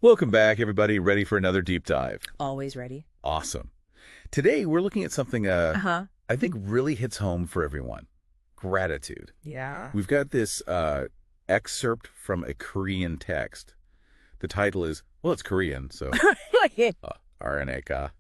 Welcome back, everybody. Ready for another deep dive? Always ready. Awesome. Today, we're looking at something Uh-huh. I think really hits home for everyone. Gratitude. Yeah. We've got this excerpt from a Korean text. The title is, well, it's Korean, so RNAK.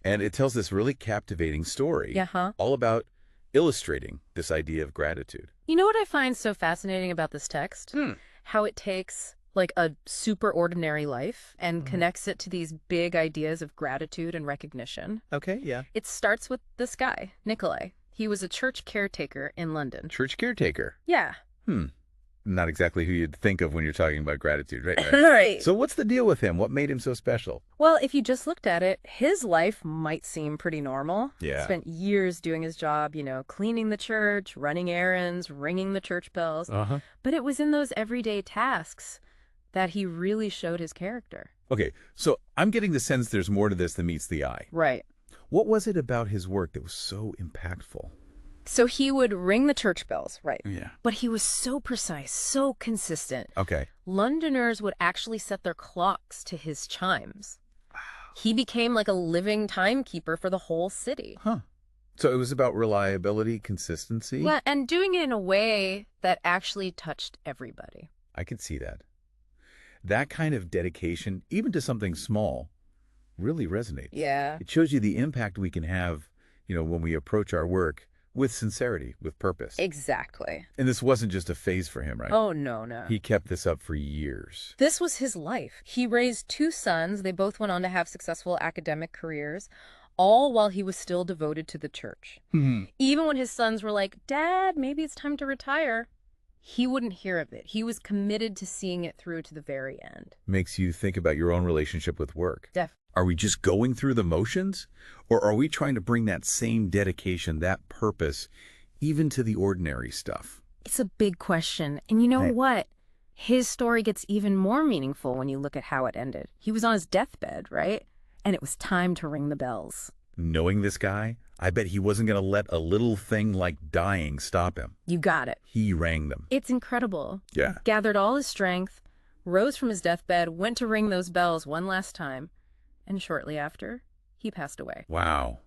And it tells this really captivating story Yeah. all about illustrating this idea of gratitude. You know what I find so fascinating about this text? How it takes like a super ordinary life and connects it to these big ideas of gratitude and recognition. Okay, yeah. It starts with this guy, Nikolai. He was a church caretaker in London. Church caretaker. Yeah. Not exactly who you'd think of when you're talking about gratitude, right? Right. So what's the deal with him? What made him so special? Well, if you just looked at it, his life might seem pretty normal. Yeah. Spent years doing his job, cleaning the church, running errands, ringing the church bells. Uh-huh. But it was in those everyday tasks that he really showed his character. Okay, so I'm getting the sense there's more to this than meets the eye. Right. What was it about his work that was so impactful? So he would ring the church bells, right? Yeah. But he was so precise, so consistent. Okay. Londoners would actually set their clocks to his chimes. He became like a living timekeeper for the whole city. Huh. So it was about reliability, consistency? Well, and doing it in a way that actually touched everybody. I could see that. That kind of dedication, even to something small, really resonates. Yeah. It shows you the impact we can have, when we approach our work with sincerity, with purpose. Exactly. And this wasn't just a phase for him, right? Oh, no. He kept this up for years. This was his life. He raised two sons. They both went on to have successful academic careers, all while he was still devoted to the church. Even when his sons were like, "Dad, maybe it's time to retire," he wouldn't hear of it. He was committed to seeing it through to the very end. Makes you think about your own relationship with work. Definitely. Are we just going through the motions? Or are we trying to bring that same dedication, that purpose, even to the ordinary stuff? It's a big question. And you know Right. what? His story gets even more meaningful when you look at how it ended. He was on his deathbed, right? And it was time to ring the bells. Knowing this guy, I bet he wasn't going to let a little thing like dying stop him. You got it. He rang them. It's incredible. Yeah. Gathered all his strength, rose from his deathbed, went to ring those bells one last time, and shortly after, he passed away. Wow.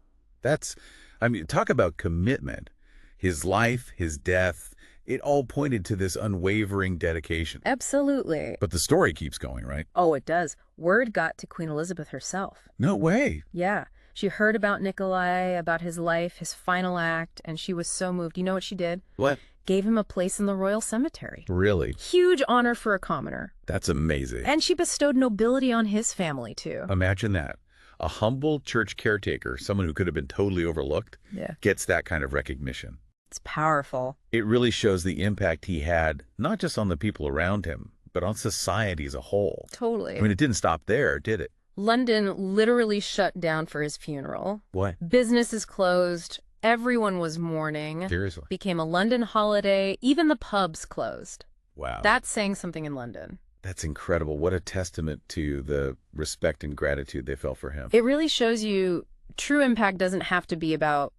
Talk about commitment. His life, his death, it all pointed to this unwavering dedication. Absolutely. But the story keeps going, right? Oh, it does. Word got to Queen Elizabeth herself. No way. Yeah. She heard about Nikolai, about his life, his final act, and she was so moved. You know what she did? What? Gave him a place in the royal cemetery. Really? Huge honor for a commoner. That's amazing. And she bestowed nobility on his family, too. Imagine that. A humble church caretaker, someone who could have been totally overlooked, Yeah. gets that kind of recognition. It's powerful. It really shows the impact he had, not just on the people around him, but on society as a whole. Totally. It didn't stop there, did it? London literally shut down for his funeral. What? Businesses closed. Everyone was mourning. Seriously? Became a London holiday. Even the pubs closed. Wow. That's saying something in London. That's incredible. What a testament to the respect and gratitude they felt for him. It really shows you true impact doesn't have to be about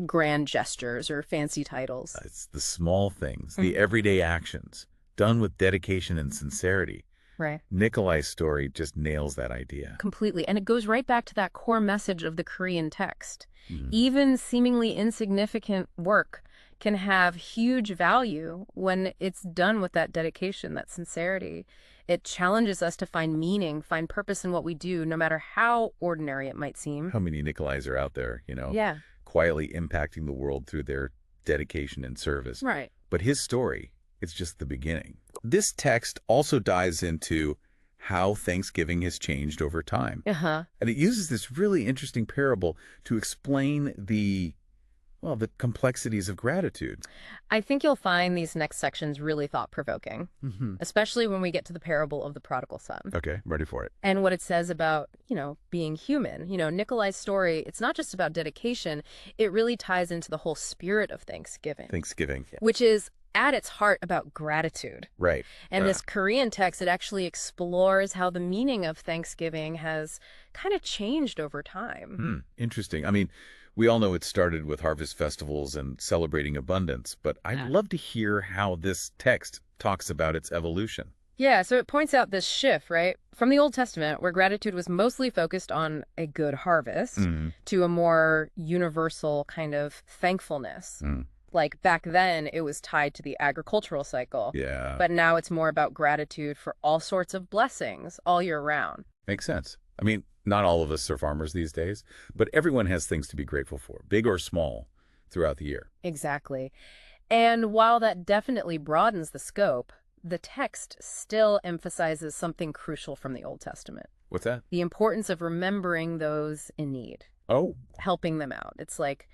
grand gestures or fancy titles. It's the small things, the everyday actions, done with dedication and sincerity. Right. Nikolai's story just nails that idea. Completely. And it goes right back to that core message of the Korean text. Even seemingly insignificant work can have huge value when it's done with that dedication, that sincerity. It challenges us to find meaning, find purpose in what we do, no matter how ordinary it might seem. How many Nikolais are out there, Yeah. quietly impacting the world through their dedication and service? Right. But his story, it's just the beginning. This text also dives into how Thanksgiving has changed over time. Uh-huh. And it uses this really interesting parable to explain the complexities of gratitude. I think you'll find these next sections really thought-provoking, especially when we get to the parable of the prodigal son. Okay, I'm ready for it. And what it says about, being human. Nikolai's story, it's not just about dedication. It really ties into the whole spirit of Thanksgiving. Thanksgiving. Which is at its heart about gratitude. Right. And this Korean text, it actually explores how the meaning of Thanksgiving has kind of changed over time. Interesting. We all know it started with harvest festivals and celebrating abundance, but I'd love to hear how this text talks about its evolution. Yeah, so it points out this shift, right? From the Old Testament, where gratitude was mostly focused on a good harvest, to a more universal kind of thankfulness. Like back then, it was tied to the agricultural cycle. Yeah. But now it's more about gratitude for all sorts of blessings all year round. Makes sense. I mean, not all of us are farmers these days, but everyone has things to be grateful for, big or small, throughout the year. Exactly. And while that definitely broadens the scope, the text still emphasizes something crucial from the Old Testament. What's that? The importance of remembering those in need. Oh. Helping them out. It's like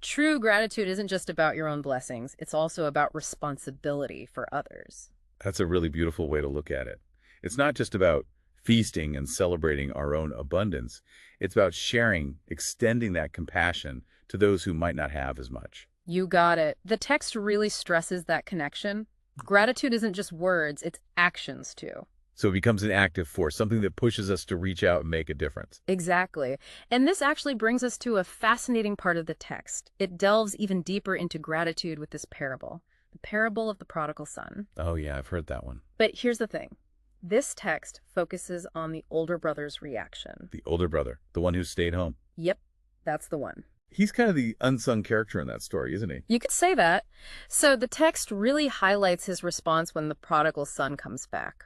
true gratitude isn't just about your own blessings. It's also about responsibility for others. That's a really beautiful way to look at it. It's not just about feasting and celebrating our own abundance. It's about sharing, extending that compassion to those who might not have as much. You got it. The text really stresses that connection. Gratitude isn't just words, it's actions too. So it becomes an active force, something that pushes us to reach out and make a difference. Exactly. And this actually brings us to a fascinating part of the text. It delves even deeper into gratitude with this parable, the parable of the prodigal son. Oh yeah, I've heard that one. But here's the thing. This text focuses on the older brother's reaction. The older brother, the one who stayed home. Yep, that's the one. He's kind of the unsung character in that story, isn't he? You could say that. So the text really highlights his response when the prodigal son comes back.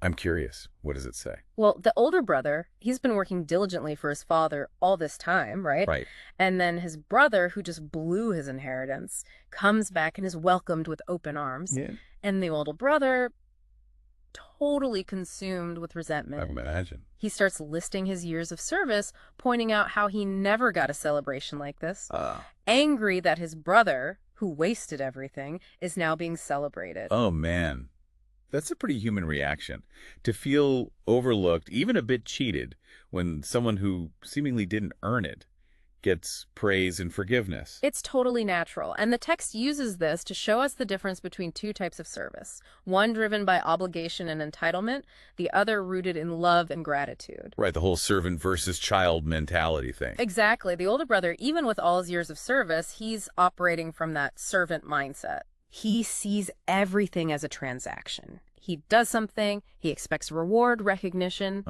I'm curious. What does it say? Well, the older brother, he's been working diligently for his father all this time, right? Right. And then his brother, who just blew his inheritance, comes back and is welcomed with open arms. Yeah. And the older brother, totally consumed with resentment. I can imagine. He starts listing his years of service, pointing out how he never got a celebration like this. Angry that his brother, who wasted everything, is now being celebrated. Oh, man. That's a pretty human reaction. To feel overlooked, even a bit cheated, when someone who seemingly didn't earn it gets praise and forgiveness. It's totally natural, and the text uses this to show us the difference between two types of service. One driven by obligation and entitlement, the other rooted in love and gratitude. Right, the whole servant versus child mentality thing. Exactly. The older brother, even with all his years of service, he's operating from that servant mindset. He sees everything as a transaction. He does something, he expects reward, recognition.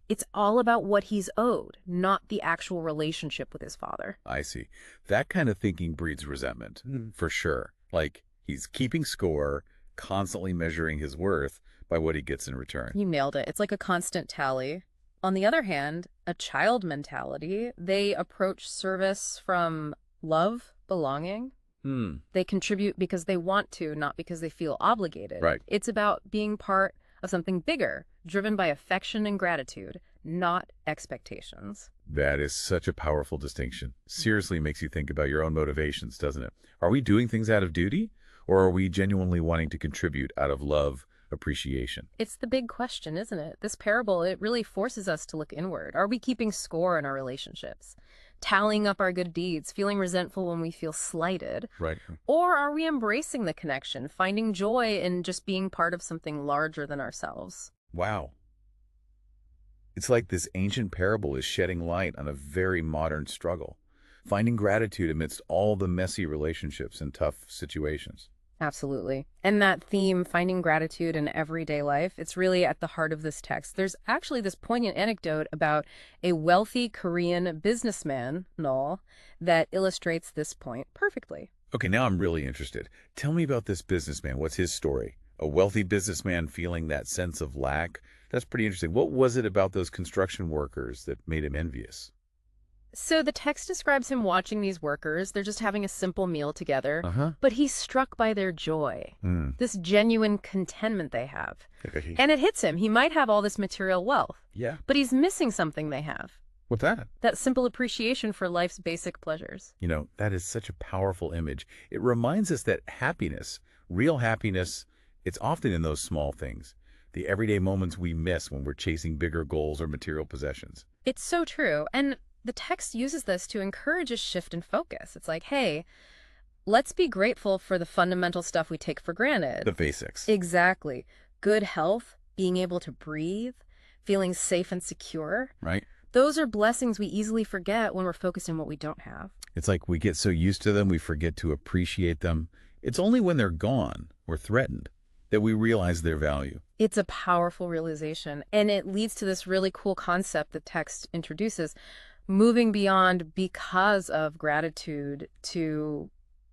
It's all about what he's owed, not the actual relationship with his father. I see. That kind of thinking breeds resentment, for sure. Like, he's keeping score, constantly measuring his worth by what he gets in return. You nailed it. It's like a constant tally. On the other hand, a child mentality, they approach service from love, belonging. They contribute because they want to, not because they feel obligated. Right. It's about being part of something bigger, driven by affection and gratitude, not expectations. That is such a powerful distinction. Seriously makes you think about your own motivations, doesn't it? Are we doing things out of duty, or are we genuinely wanting to contribute out of love, appreciation? It's the big question, isn't it? This parable, it really forces us to look inward. Are we keeping score in our relationships? Tallying up our good deeds, feeling resentful when we feel slighted? Right. Or are we embracing the connection, finding joy in just being part of something larger than ourselves? Wow. It's like this ancient parable is shedding light on a very modern struggle, finding gratitude amidst all the messy relationships and tough situations. Absolutely. And that theme, finding gratitude in everyday life, it's really at the heart of this text. There's actually this poignant anecdote about a wealthy Korean businessman, Noel, that illustrates this point perfectly. Okay, now I'm really interested. Tell me about this businessman. What's his story? A wealthy businessman feeling that sense of lack? That's pretty interesting. What was it about those construction workers that made him envious? So the text describes him watching these workers. They're just having a simple meal together, but he's struck by their joy, this genuine contentment they have. And it hits him. He might have all this material wealth, but he's missing something they have. What's that? That simple appreciation for life's basic pleasures. You know, that is such a powerful image. It reminds us that happiness, real happiness, it's often in those small things, the everyday moments we miss when we're chasing bigger goals or material possessions. It's so true. And the text uses this to encourage a shift in focus. It's like, hey, let's be grateful for the fundamental stuff we take for granted. The basics. Exactly. Good health, being able to breathe, feeling safe and secure. Right. Those are blessings we easily forget when we're focused on what we don't have. It's like we get so used to them, we forget to appreciate them. It's only when they're gone we're threatened. that we realize their value. It's a powerful realization, and it leads to this really cool concept the text introduces, moving beyond because of gratitude to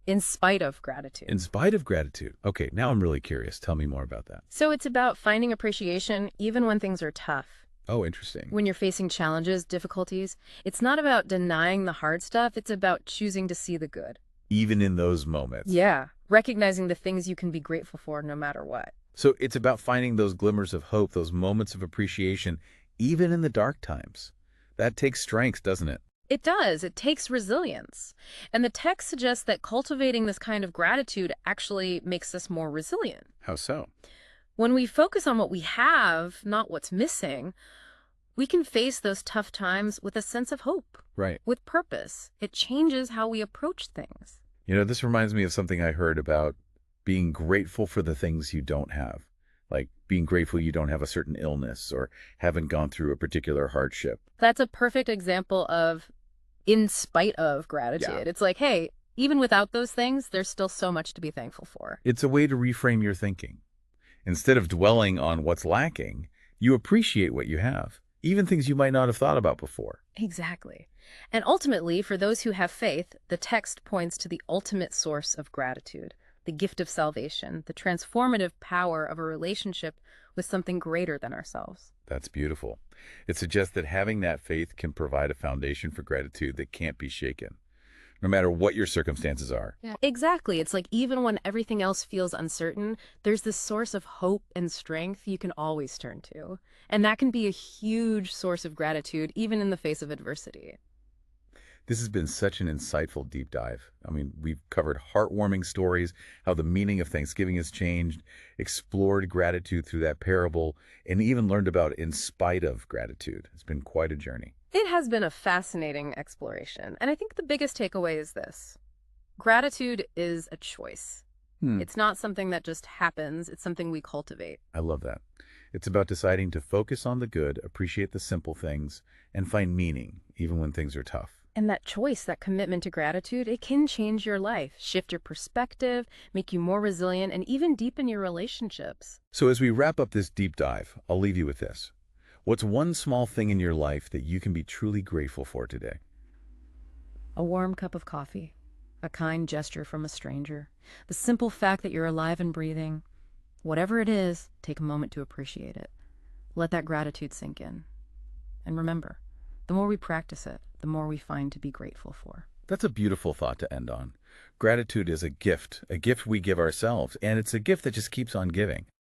in spite of gratitude. In spite of gratitude. Okay, now I'm really curious. Tell me more about that. So it's about finding appreciation even when things are tough. Oh, interesting. When you're facing challenges, difficulties, it's not about denying the hard stuff, it's about choosing to see the good. Even in those moments. Yeah, recognizing the things you can be grateful for no matter what. So it's about finding those glimmers of hope, those moments of appreciation, even in the dark times. That takes strength, doesn't it? It does. It takes resilience. And the text suggests that cultivating this kind of gratitude actually makes us more resilient. How so? When we focus on what we have, not what's missing, we can face those tough times with a sense of hope. Right. With purpose. It changes how we approach things. You know, this reminds me of something I heard about being grateful for the things you don't have. Like being grateful you don't have a certain illness or haven't gone through a particular hardship. That's a perfect example of in spite of gratitude. Yeah. It's like, hey, even without those things, there's still so much to be thankful for. It's a way to reframe your thinking. Instead of dwelling on what's lacking, you appreciate what you have, even things you might not have thought about before. Exactly. And ultimately, for those who have faith, the text points to the ultimate source of gratitude, the gift of salvation, the transformative power of a relationship with something greater than ourselves. That's beautiful. It suggests that having that faith can provide a foundation for gratitude that can't be shaken, no matter what your circumstances are. Yeah. Exactly. It's like even when everything else feels uncertain, there's this source of hope and strength you can always turn to. And that can be a huge source of gratitude, even in the face of adversity. This has been such an insightful deep dive. I mean, we've covered heartwarming stories, how the meaning of Thanksgiving has changed, explored gratitude through that parable, and even learned about in spite of gratitude. It's been quite a journey. It has been a fascinating exploration. And I think the biggest takeaway is this. Gratitude is a choice. It's not something that just happens. It's something we cultivate. I love that. It's about deciding to focus on the good, appreciate the simple things, and find meaning, even when things are tough. And that choice, that commitment to gratitude, it can change your life, shift your perspective, make you more resilient, and even deepen your relationships. So as we wrap up this deep dive, I'll leave you with this. What's one small thing in your life that you can be truly grateful for today? A warm cup of coffee, a kind gesture from a stranger, the simple fact that you're alive and breathing. Whatever it is, take a moment to appreciate it. Let that gratitude sink in. And remember, the more we practice it, the more we find to be grateful for. That's a beautiful thought to end on. Gratitude is a gift we give ourselves, and it's a gift that just keeps on giving.